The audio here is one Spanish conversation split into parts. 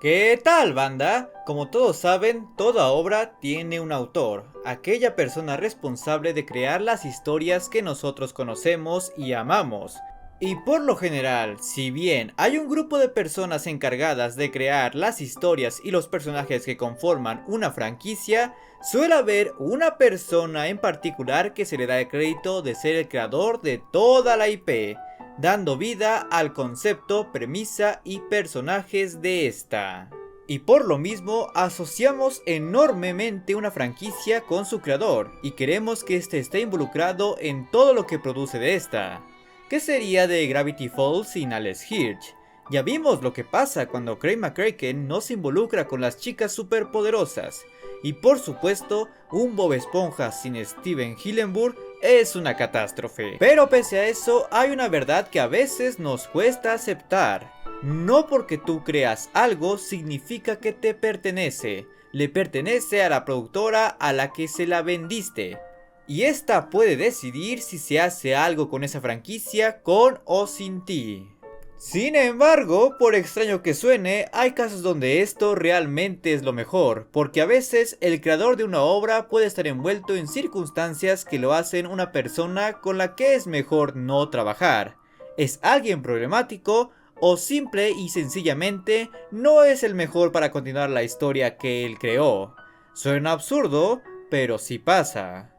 ¿Qué tal, banda? Como todos saben, toda obra tiene un autor, aquella persona responsable de crear las historias que nosotros conocemos y amamos. Y por lo general, si bien hay un grupo de personas encargadas de crear las historias y los personajes que conforman una franquicia, suele haber una persona en particular que se le da el crédito de ser el creador de toda la IP, dando vida al concepto, premisa y personajes de esta. Y por lo mismo asociamos enormemente una franquicia con su creador y queremos que este esté involucrado en todo lo que produce de esta. ¿Qué sería de Gravity Falls sin Alex Hirsch? Ya vimos lo que pasa cuando Craig McCracken no se involucra con las chicas superpoderosas. Y por supuesto, un Bob Esponja sin Steven Hillenburg es una catástrofe. Pero pese a eso, hay una verdad que a veces nos cuesta aceptar. No porque tú creas algo significa que te pertenece. Le pertenece a la productora a la que se la vendiste. Y esta puede decidir si se hace algo con esa franquicia con o sin ti. Sin embargo, por extraño que suene, hay casos donde esto realmente es lo mejor, porque a veces el creador de una obra puede estar envuelto en circunstancias que lo hacen una persona con la que es mejor no trabajar. Es alguien problemático o simple y sencillamente no es el mejor para continuar la historia que él creó. Suena absurdo, pero sí pasa.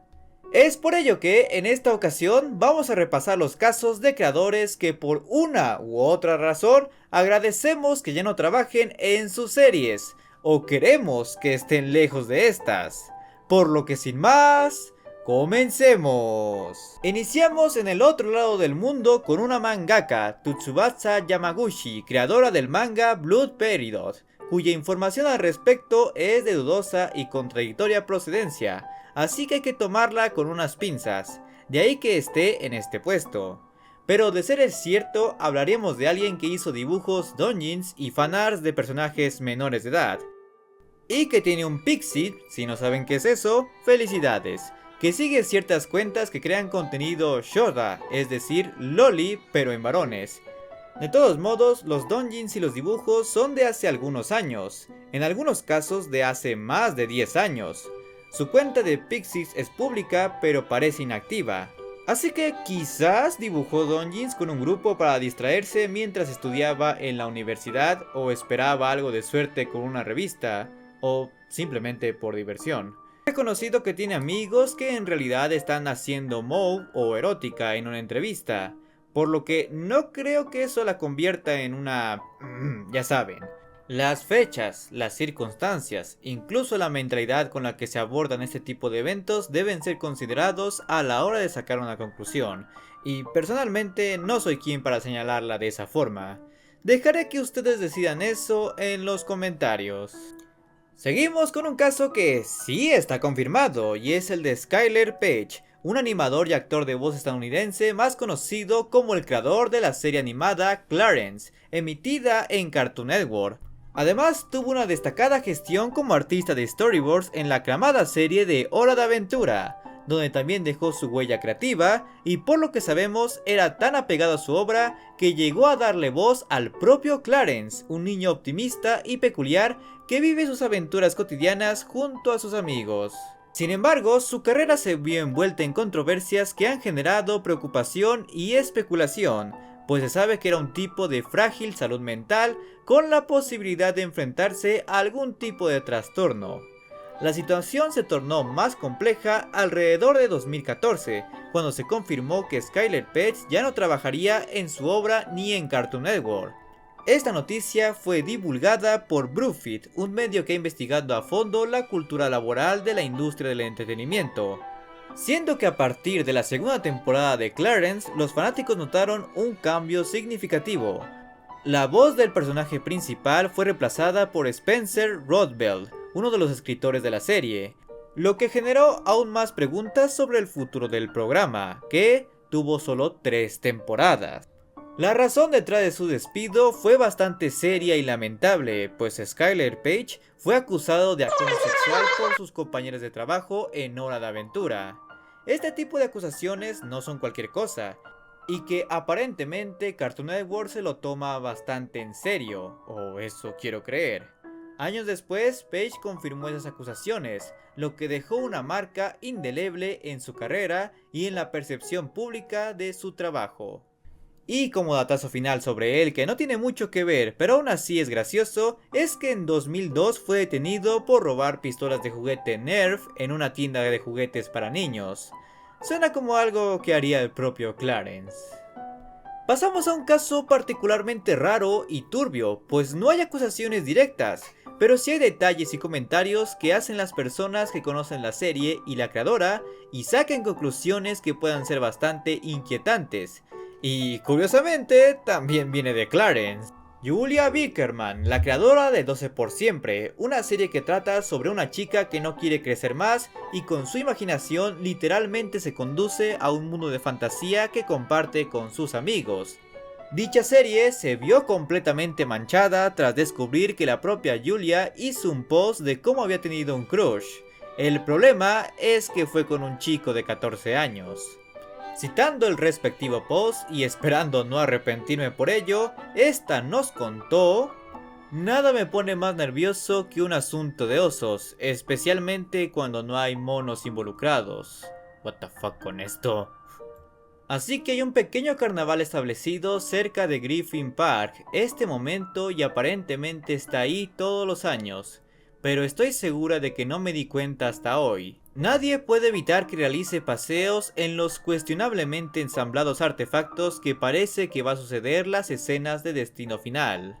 Es por ello que en esta ocasión vamos a repasar los casos de creadores que por una u otra razón agradecemos que ya no trabajen en sus series o queremos que estén lejos de estas. Por lo que sin más, comencemos. Iniciamos en el otro lado del mundo con una mangaka, Tsubasa Yamaguchi, creadora del manga Blood Peridot, cuya información al respecto es de dudosa y contradictoria procedencia, así que hay que tomarla con unas pinzas, de ahí que esté en este puesto. Pero de ser el cierto, hablaremos de alguien que hizo dibujos, doujins y fanarts de personajes menores de edad. Y que tiene un pixie, si no saben qué es eso, felicidades. Que sigue ciertas cuentas que crean contenido shoujo, es decir, loli, pero en varones. De todos modos, los doujins y los dibujos son de hace algunos años, en algunos casos de hace más de 10 años. Su cuenta de Pixies es pública, pero parece inactiva. Así que quizás dibujó doujins con un grupo para distraerse mientras estudiaba en la universidad o esperaba algo de suerte con una revista, o simplemente por diversión. He conocido que tiene amigos que en realidad están haciendo mou o erótica en una entrevista, por lo que no creo que eso la convierta en una... ya saben. Las fechas, las circunstancias, incluso la mentalidad con la que se abordan este tipo de eventos deben ser considerados a la hora de sacar una conclusión, y personalmente no soy quien para señalarla de esa forma. Dejaré que ustedes decidan eso en los comentarios. Seguimos con un caso que sí está confirmado, y es el de Skylar Page, un animador y actor de voz estadounidense más conocido como el creador de la serie animada Clarence, emitida en Cartoon Network. Además, tuvo una destacada gestión como artista de storyboards en la aclamada serie de Hora de Aventura, donde también dejó su huella creativa y por lo que sabemos era tan apegado a su obra que llegó a darle voz al propio Clarence, un niño optimista y peculiar que vive sus aventuras cotidianas junto a sus amigos. Sin embargo, su carrera se vio envuelta en controversias que han generado preocupación y especulación, pues se sabe que era un tipo de frágil salud mental con la posibilidad de enfrentarse a algún tipo de trastorno. La situación se tornó más compleja alrededor de 2014, cuando se confirmó que Skylar Page ya no trabajaría en su obra ni en Cartoon Network. Esta noticia fue divulgada por BuzzFeed, un medio que ha investigado a fondo la cultura laboral de la industria del entretenimiento. Siendo que a partir de la segunda temporada de Clarence, los fanáticos notaron un cambio significativo. La voz del personaje principal fue reemplazada por Spencer Rothbell, uno de los escritores de la serie, lo que generó aún más preguntas sobre el futuro del programa, que tuvo solo 3 temporadas. La razón detrás de su despido fue bastante seria y lamentable, pues Skylar Page fue acusado de acoso sexual por sus compañeros de trabajo en Hora de Aventura. Este tipo de acusaciones no son cualquier cosa, y que aparentemente Cartoon Network se lo toma bastante en serio, o eso quiero creer. Años después, Page confirmó esas acusaciones, lo que dejó una marca indeleble en su carrera y en la percepción pública de su trabajo. Y como datazo final sobre él que no tiene mucho que ver, pero aún así es gracioso, es que en 2002 fue detenido por robar pistolas de juguete Nerf en una tienda de juguetes para niños. Suena como algo que haría el propio Clarence. Pasamos a un caso particularmente raro y turbio, pues no hay acusaciones directas, pero sí hay detalles y comentarios que hacen las personas que conocen la serie y la creadora y saquen conclusiones que puedan ser bastante inquietantes. Y curiosamente, también viene de Clarence. Julia Bickerman, la creadora de 12 por siempre, una serie que trata sobre una chica que no quiere crecer más y con su imaginación literalmente se conduce a un mundo de fantasía que comparte con sus amigos. Dicha serie se vio completamente manchada tras descubrir que la propia Julia hizo un post de cómo había tenido un crush. El problema es que fue con un chico de 14 años. Citando el respectivo post y esperando no arrepentirme por ello, esta nos contó: nada me pone más nervioso que un asunto de osos, especialmente cuando no hay monos involucrados. What the fuck con esto. Así que hay un pequeño carnaval establecido cerca de Griffin Park este momento y aparentemente está ahí todos los años, pero estoy segura de que no me di cuenta hasta hoy. Nadie puede evitar que realice paseos en los cuestionablemente ensamblados artefactos que parece que va a suceder las escenas de Destino Final.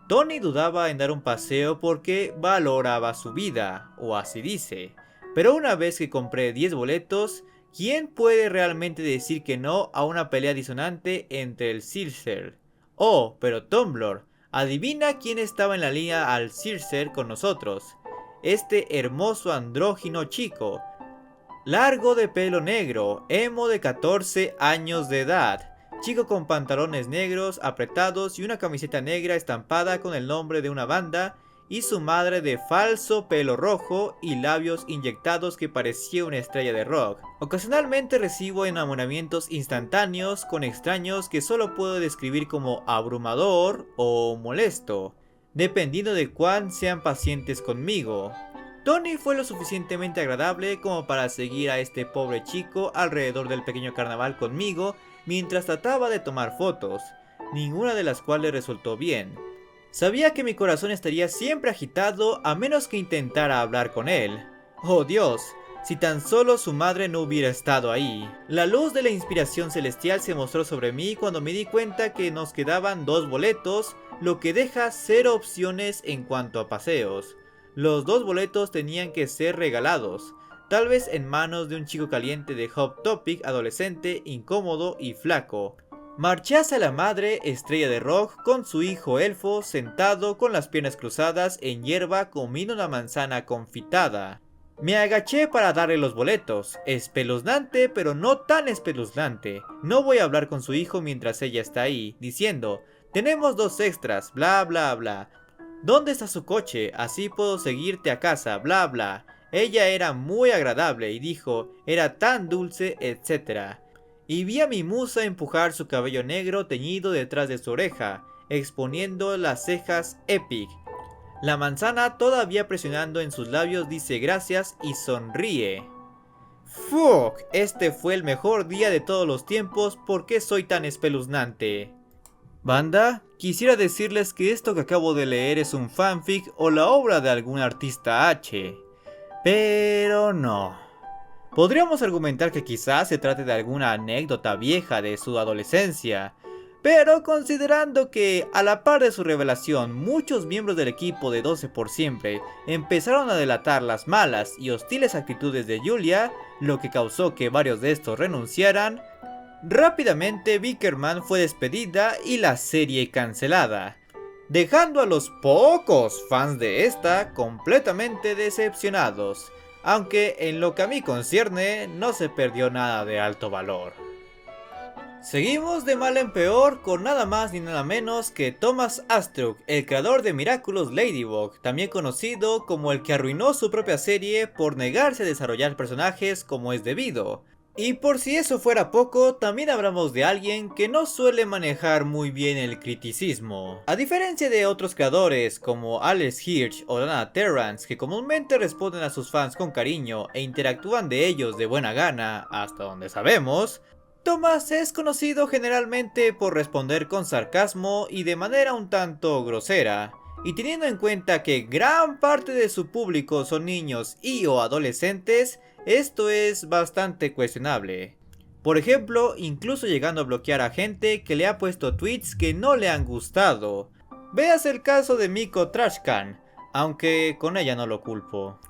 Tony dudaba en dar un paseo porque valoraba su vida, o así dice, pero una vez que compré 10 boletos, ¿quién puede realmente decir que no a una pelea disonante entre el Circer? Oh, pero Tumblr, adivina quién estaba en la línea al Circer con nosotros. Este hermoso andrógino chico, largo de pelo negro, emo de 14 años de edad, chico con pantalones negros apretados y una camiseta negra estampada con el nombre de una banda, y su madre de falso pelo rojo y labios inyectados que parecía una estrella de rock. Ocasionalmente recibo enamoramientos instantáneos con extraños que solo puedo describir como abrumador o molesto, dependiendo de cuán sean pacientes conmigo. Tony fue lo suficientemente agradable como para seguir a este pobre chico alrededor del pequeño carnaval conmigo mientras trataba de tomar fotos, ninguna de las cuales resultó bien. Sabía que mi corazón estaría siempre agitado a menos que intentara hablar con él. ¡Oh Dios! Si tan solo su madre no hubiera estado ahí. La luz de la inspiración celestial se mostró sobre mí cuando me di cuenta que nos quedaban 2 boletos, lo que deja 0 opciones en cuanto a paseos. Los 2 boletos tenían que ser regalados, tal vez en manos de un chico caliente de Hot Topic adolescente, incómodo y flaco. Marché hacia la madre estrella de rock con su hijo elfo sentado con las piernas cruzadas en hierba comiendo una manzana confitada. Me agaché para darle los boletos, espeluznante pero no tan espeluznante. No voy a hablar con su hijo mientras ella está ahí, diciendo: tenemos 2 extras, bla bla bla. ¿Dónde está su coche? Así puedo seguirte a casa, bla bla. Ella era muy agradable y dijo, era tan dulce, etc. Y vi a mi musa empujar su cabello negro teñido detrás de su oreja, exponiendo las cejas epic. La manzana todavía presionando en sus labios dice gracias y sonríe. Fuck, este fue el mejor día de todos los tiempos, ¿por qué soy tan espeluznante? Banda, quisiera decirles que esto que acabo de leer es un fanfic o la obra de algún artista H. Pero no. Podríamos argumentar que quizás se trate de alguna anécdota vieja de su adolescencia, pero considerando que a la par de su revelación muchos miembros del equipo de 12 por siempre empezaron a delatar las malas y hostiles actitudes de Julia, lo que causó que varios de estos renunciaran, rápidamente Bickerman fue despedida y la serie cancelada, dejando a los pocos fans de esta completamente decepcionados, aunque en lo que a mí concierne no se perdió nada de alto valor. Seguimos de mal en peor con nada más ni nada menos que Thomas Astruc, el creador de Miraculous Ladybug, también conocido como el que arruinó su propia serie por negarse a desarrollar personajes como es debido. Y por si eso fuera poco, también hablamos de alguien que no suele manejar muy bien el criticismo. A diferencia de otros creadores como Alex Hirsch o Dana Terrance, que comúnmente responden a sus fans con cariño e interactúan de ellos de buena gana, hasta donde sabemos, Thomas es conocido generalmente por responder con sarcasmo y de manera un tanto grosera. Y teniendo en cuenta que gran parte de su público son niños y o adolescentes, esto es bastante cuestionable. Por ejemplo, incluso llegando a bloquear a gente que le ha puesto tweets que no le han gustado. Veas el caso de Miko Trashcan, aunque con ella no lo culpo.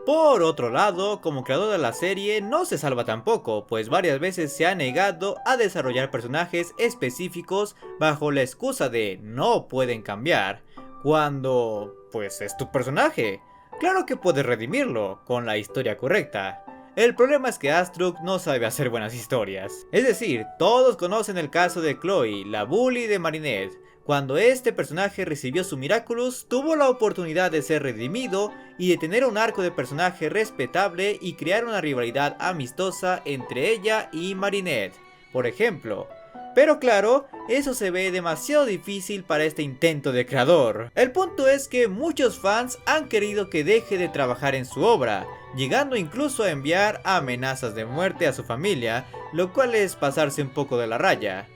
Por otro lado, como creador de la serie no se salva tampoco, pues varias veces se ha negado a desarrollar personajes específicos bajo la excusa de no pueden cambiar, cuando pues es tu personaje. Claro que puedes redimirlo con la historia correcta. El problema es que Astruc no sabe hacer buenas historias. Es decir, todos conocen el caso de Chloe, la bully de Marinette. Cuando este personaje recibió su Miraculous, tuvo la oportunidad de ser redimido y de tener un arco de personaje respetable y crear una rivalidad amistosa entre ella y Marinette, por ejemplo. Pero claro, eso se ve demasiado difícil para este intento de creador. El punto es que muchos fans han querido que deje de trabajar en su obra, llegando incluso a enviar amenazas de muerte a su familia, lo cual es pasarse un poco de la raya.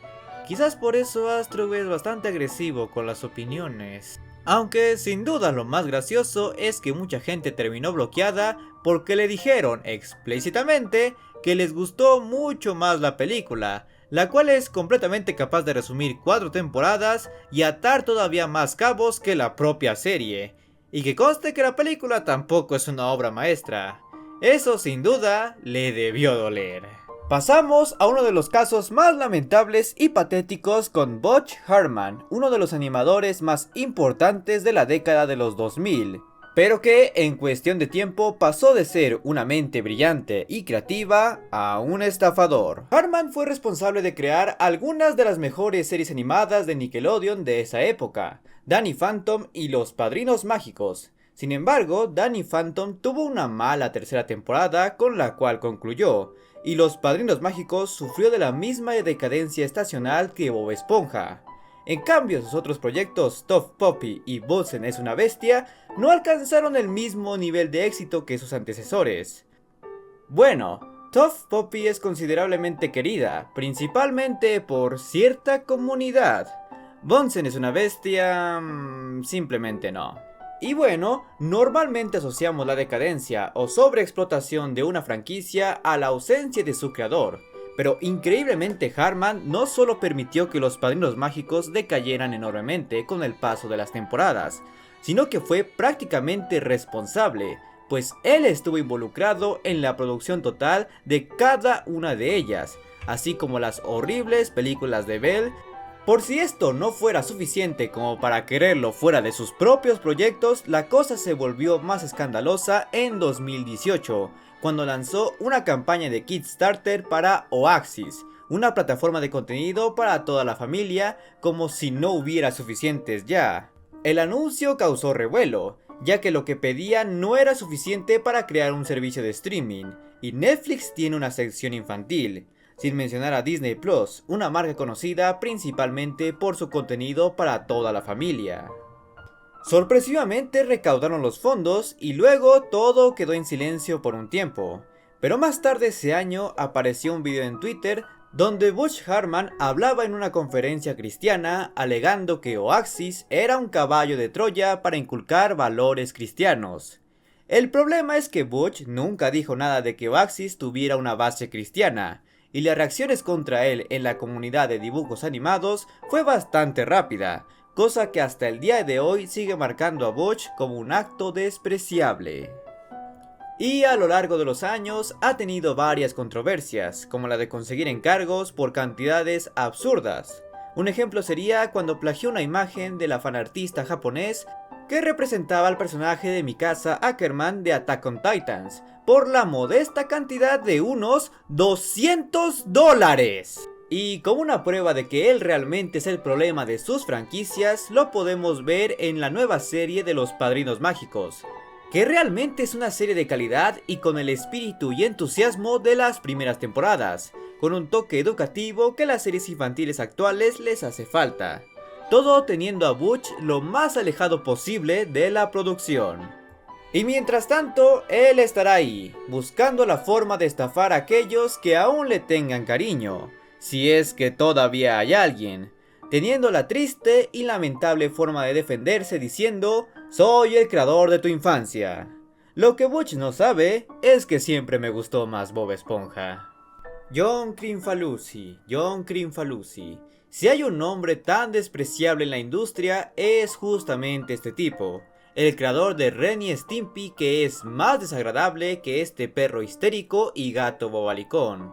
Quizás por eso Astruc es bastante agresivo con las opiniones. Aunque sin duda lo más gracioso es que mucha gente terminó bloqueada porque le dijeron explícitamente que les gustó mucho más la película, la cual es completamente capaz de resumir 4 temporadas y atar todavía más cabos que la propia serie. Y que conste que la película tampoco es una obra maestra. Eso sin duda le debió doler. Pasamos a uno de los casos más lamentables y patéticos con Butch Hartman, uno de los animadores más importantes de la década de los 2000, pero que en cuestión de tiempo pasó de ser una mente brillante y creativa a un estafador. Hartman fue responsable de crear algunas de las mejores series animadas de Nickelodeon de esa época, Danny Phantom y Los Padrinos Mágicos. Sin embargo, Danny Phantom tuvo una mala tercera temporada con la cual concluyó, y Los Padrinos Mágicos sufrió de la misma decadencia estacional que Bob Esponja. En cambio, sus otros proyectos, Tough Poppy y Bunsen es una bestia, no alcanzaron el mismo nivel de éxito que sus antecesores. Bueno, Tough Poppy es considerablemente querida, principalmente por cierta comunidad. Bunsen es una bestia... simplemente no. Y bueno, normalmente asociamos la decadencia o sobreexplotación de una franquicia a la ausencia de su creador, pero increíblemente Hartman no solo permitió que Los Padrinos Mágicos decayeran enormemente con el paso de las temporadas, sino que fue prácticamente responsable, pues él estuvo involucrado en la producción total de cada una de ellas, así como las horribles películas de Belle. Por si esto no fuera suficiente como para quererlo fuera de sus propios proyectos, la cosa se volvió más escandalosa en 2018, cuando lanzó una campaña de Kickstarter para Oaxis, una plataforma de contenido para toda la familia, como si no hubiera suficientes ya. El anuncio causó revuelo, ya que lo que pedían no era suficiente para crear un servicio de streaming, y Netflix tiene una sección infantil. Sin mencionar a Disney Plus, una marca conocida principalmente por su contenido para toda la familia. Sorpresivamente recaudaron los fondos y luego todo quedó en silencio por un tiempo. Pero más tarde ese año apareció un video en Twitter donde Butch Hartman hablaba en una conferencia cristiana alegando que Oaxis era un caballo de Troya para inculcar valores cristianos. El problema es que Butch nunca dijo nada de que Oaxis tuviera una base cristiana, y las reacciones contra él en la comunidad de dibujos animados fue bastante rápida, cosa que hasta el día de hoy sigue marcando a Butch como un acto despreciable. Y a lo largo de los años ha tenido varias controversias, como la de conseguir encargos por cantidades absurdas. Un ejemplo sería cuando plagió una imagen de la fanartista japonés que representaba al personaje de Mikasa Ackerman de Attack on Titans, por la modesta cantidad de unos $200. Y como una prueba de que él realmente es el problema de sus franquicias, lo podemos ver en la nueva serie de Los Padrinos Mágicos. que realmente es una serie de calidad y con el espíritu y entusiasmo de las primeras temporadas, con un toque educativo que las series infantiles actuales les hace falta, todo teniendo a Butch lo más alejado posible de la producción. Y mientras tanto, él estará ahí, buscando la forma de estafar a aquellos que aún le tengan cariño, si es que todavía hay alguien, teniendo la triste y lamentable forma de defenderse diciendo: soy el creador de tu infancia. Lo que Butch no sabe es que siempre me gustó más Bob Esponja. John Kricfalusi, John Kricfalusi. Si hay un hombre tan despreciable en la industria, es justamente este tipo. El creador de Ren y Stimpy, que es más desagradable que este perro histérico y gato bobalicón.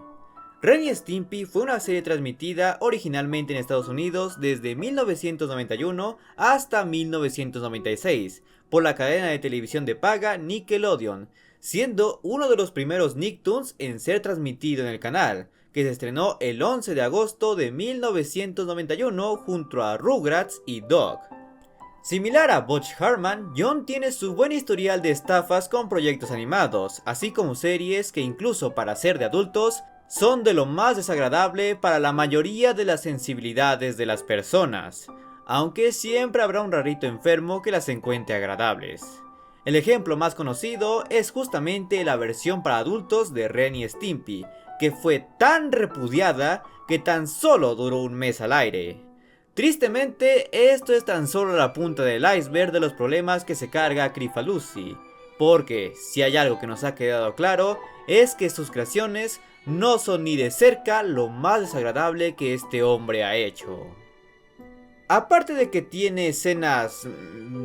Ren y Stimpy fue una serie transmitida originalmente en Estados Unidos desde 1991 hasta 1996 por la cadena de televisión de paga Nickelodeon, siendo uno de los primeros Nicktoons en ser transmitido en el canal, que se estrenó el 11 de agosto de 1991 junto a Rugrats y Doug. Similar a Butch Hartman, John tiene su buen historial de estafas con proyectos animados, así como series que incluso para ser de adultos, son de lo más desagradable para la mayoría de las sensibilidades de las personas, aunque siempre habrá un rarito enfermo que las encuentre agradables. El ejemplo más conocido es justamente la versión para adultos de Ren y Stimpy, que fue tan repudiada que tan solo duró un mes al aire. Tristemente, esto es tan solo la punta del iceberg de los problemas que se carga Kricfalusi, porque si hay algo que nos ha quedado claro, es que sus creaciones no son ni de cerca lo más desagradable que este hombre ha hecho. Aparte de que tiene escenas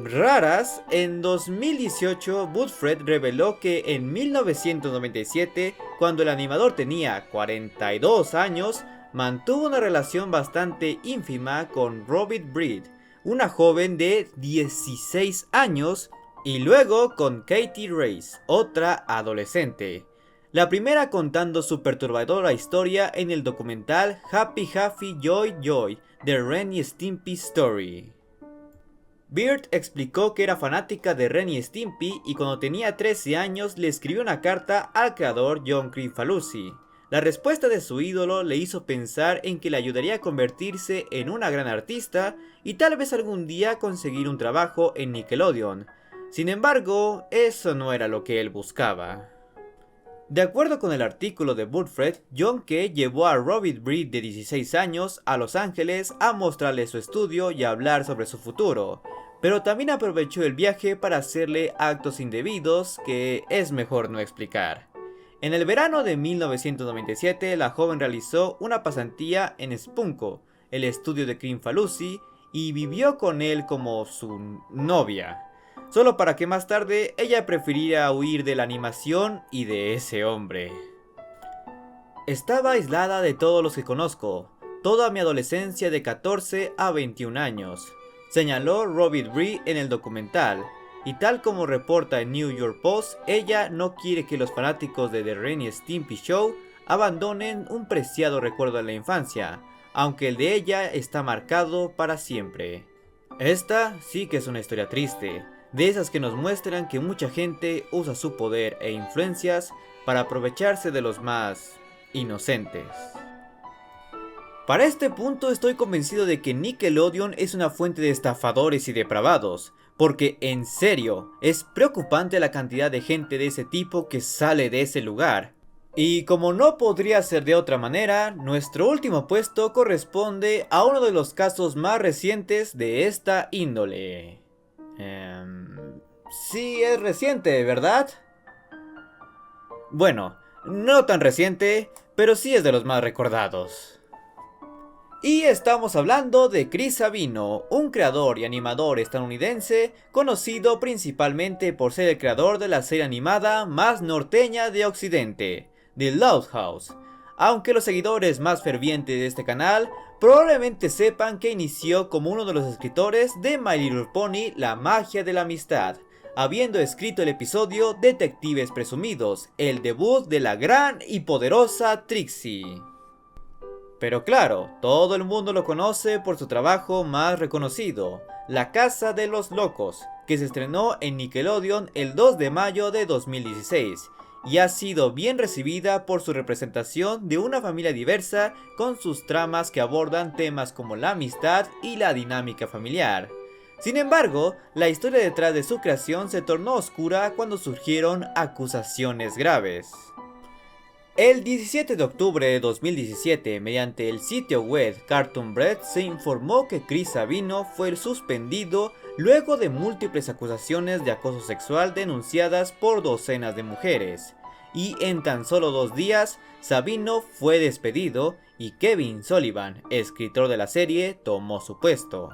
raras, en 2018 Buttfred reveló que en 1997, cuando el animador tenía 42 años, mantuvo una relación bastante ínfima con Robin Breed, una joven de 16 años, y luego con Katie Race, otra adolescente. La primera contando su perturbadora historia en el documental Happy Happy Joy Joy, The Ren y Stimpy Story. Beard explicó que era fanática de Ren y Stimpy y cuando tenía 13 años le escribió una carta al creador John Kricfalusi. La respuesta de su ídolo le hizo pensar en que le ayudaría a convertirse en una gran artista y tal vez algún día conseguir un trabajo en Nickelodeon. Sin embargo, eso no era lo que él buscaba. De acuerdo con el artículo de Buttfred, John K. llevó a Robin Breed de 16 años a Los Ángeles a mostrarle su estudio y a hablar sobre su futuro, pero también aprovechó el viaje para hacerle actos indebidos que es mejor no explicar. En el verano de 1997, la joven realizó una pasantía en Spunko, el estudio de Kricfalusi, y vivió con él como su novia, solo para que más tarde ella prefiriera huir de la animación y de ese hombre. Estaba aislada de todos los que conozco, toda mi adolescencia de 14 a 21 años, señaló Robin Breed en el documental. Y tal como reporta el New York Post, ella no quiere que los fanáticos de The Ren y Stimpy Show abandonen un preciado recuerdo de la infancia, aunque el de ella está marcado para siempre. Esta sí que es una historia triste, de esas que nos muestran que mucha gente usa su poder e influencias para aprovecharse de los más inocentes. Para este punto estoy convencido de que Nickelodeon es una fuente de estafadores y depravados, porque en serio, es preocupante la cantidad de gente de ese tipo que sale de ese lugar. Y como no podría ser de otra manera, nuestro último puesto corresponde a uno de los casos más recientes de esta índole. Sí, es reciente, ¿verdad? Bueno, no tan reciente, pero sí es de los más recordados. Y estamos hablando de Chris Savino, un creador y animador estadounidense conocido principalmente por ser el creador de la serie animada más norteña de Occidente, The Loud House. Aunque los seguidores más fervientes de este canal probablemente sepan que inició como uno de los escritores de My Little Pony: La magia de la amistad, habiendo escrito el episodio Detectives Presumidos, el debut de la gran y poderosa Trixie. Pero claro, todo el mundo lo conoce por su trabajo más reconocido, La Casa de los Locos, que se estrenó en Nickelodeon el 2 de mayo de 2016 y ha sido bien recibida por su representación de una familia diversa con sus tramas que abordan temas como la amistad y la dinámica familiar. Sin embargo, la historia detrás de su creación se tornó oscura cuando surgieron acusaciones graves. El 17 de octubre de 2017, mediante el sitio web Cartoon Bread, se informó que Chris Savino fue suspendido luego de múltiples acusaciones de acoso sexual denunciadas por docenas de mujeres. Y en tan solo 2 días, Savino fue despedido y Kevin Sullivan, escritor de la serie, tomó su puesto.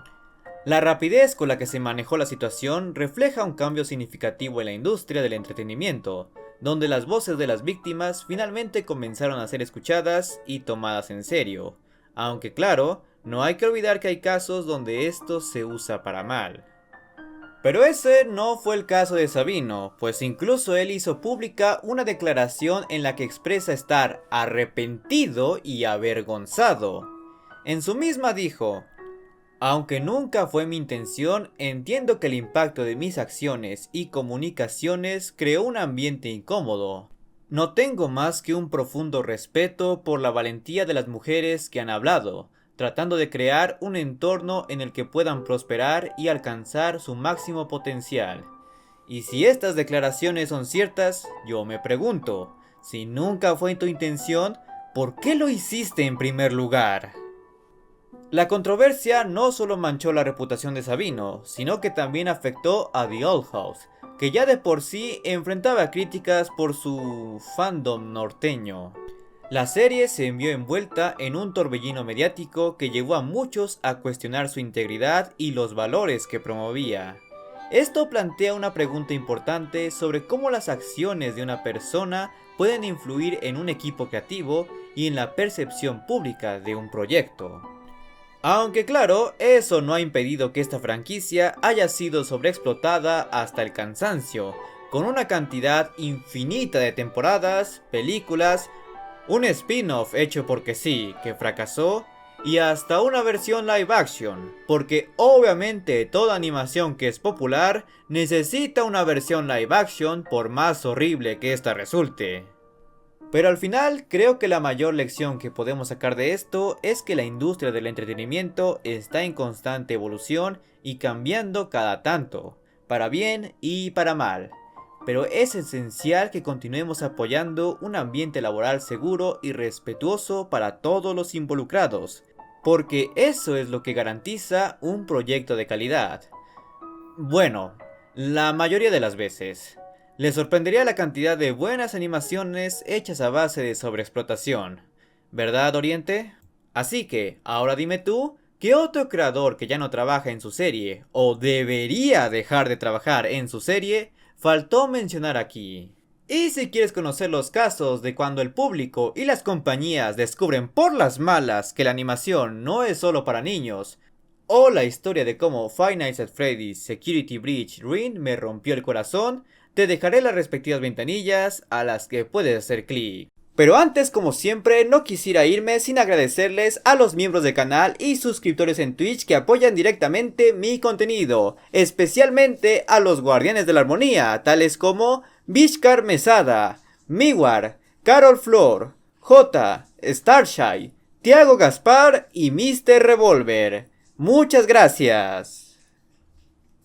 La rapidez con la que se manejó la situación refleja un cambio significativo en la industria del entretenimiento, donde las voces de las víctimas finalmente comenzaron a ser escuchadas y tomadas en serio. Aunque claro, no hay que olvidar que hay casos donde esto se usa para mal. Pero ese no fue el caso de Savino, pues incluso él hizo pública una declaración en la que expresa estar arrepentido y avergonzado. En su misma dijo: aunque nunca fue mi intención, entiendo que el impacto de mis acciones y comunicaciones creó un ambiente incómodo. No tengo más que un profundo respeto por la valentía de las mujeres que han hablado, tratando de crear un entorno en el que puedan prosperar y alcanzar su máximo potencial. Y si estas declaraciones son ciertas, yo me pregunto, si nunca fue tu intención, ¿por qué lo hiciste en primer lugar? La controversia no solo manchó la reputación de Savino, sino que también afectó a The Old House, que ya de por sí enfrentaba críticas por su fandom norteño. La serie se vio envuelta en un torbellino mediático que llevó a muchos a cuestionar su integridad y los valores que promovía. Esto plantea una pregunta importante sobre cómo las acciones de una persona pueden influir en un equipo creativo y en la percepción pública de un proyecto. Aunque claro, eso no ha impedido que esta franquicia haya sido sobreexplotada hasta el cansancio, con una cantidad infinita de temporadas, películas, un spin-off hecho porque sí, que fracasó, y hasta una versión live action, porque obviamente toda animación que es popular necesita una versión live action por más horrible que esta resulte. Pero al final creo que la mayor lección que podemos sacar de esto es que la industria del entretenimiento está en constante evolución y cambiando cada tanto, para bien y para mal. Pero es esencial que continuemos apoyando un ambiente laboral seguro y respetuoso para todos los involucrados, porque eso es lo que garantiza un proyecto de calidad. Bueno, la mayoría de las veces. Les sorprendería la cantidad de buenas animaciones hechas a base de sobreexplotación, ¿verdad, Oriente? Así que, ahora dime tú, ¿qué otro creador que ya no trabaja en su serie, o debería dejar de trabajar en su serie, faltó mencionar aquí? Y si quieres conocer los casos de cuando el público y las compañías descubren por las malas que la animación no es solo para niños, o la historia de cómo Five Nights at Freddy's Security Breach Ruin me rompió el corazón, te dejaré las respectivas ventanillas a las que puedes hacer clic. Pero antes, como siempre, no quisiera irme sin agradecerles a los miembros del canal y suscriptores en Twitch que apoyan directamente mi contenido, especialmente a los guardianes de la armonía, tales como Vishkar Mesada, Miwar, Carol Flor, J, Starshine, Tiago Gaspar y Mr. Revolver. Muchas gracias.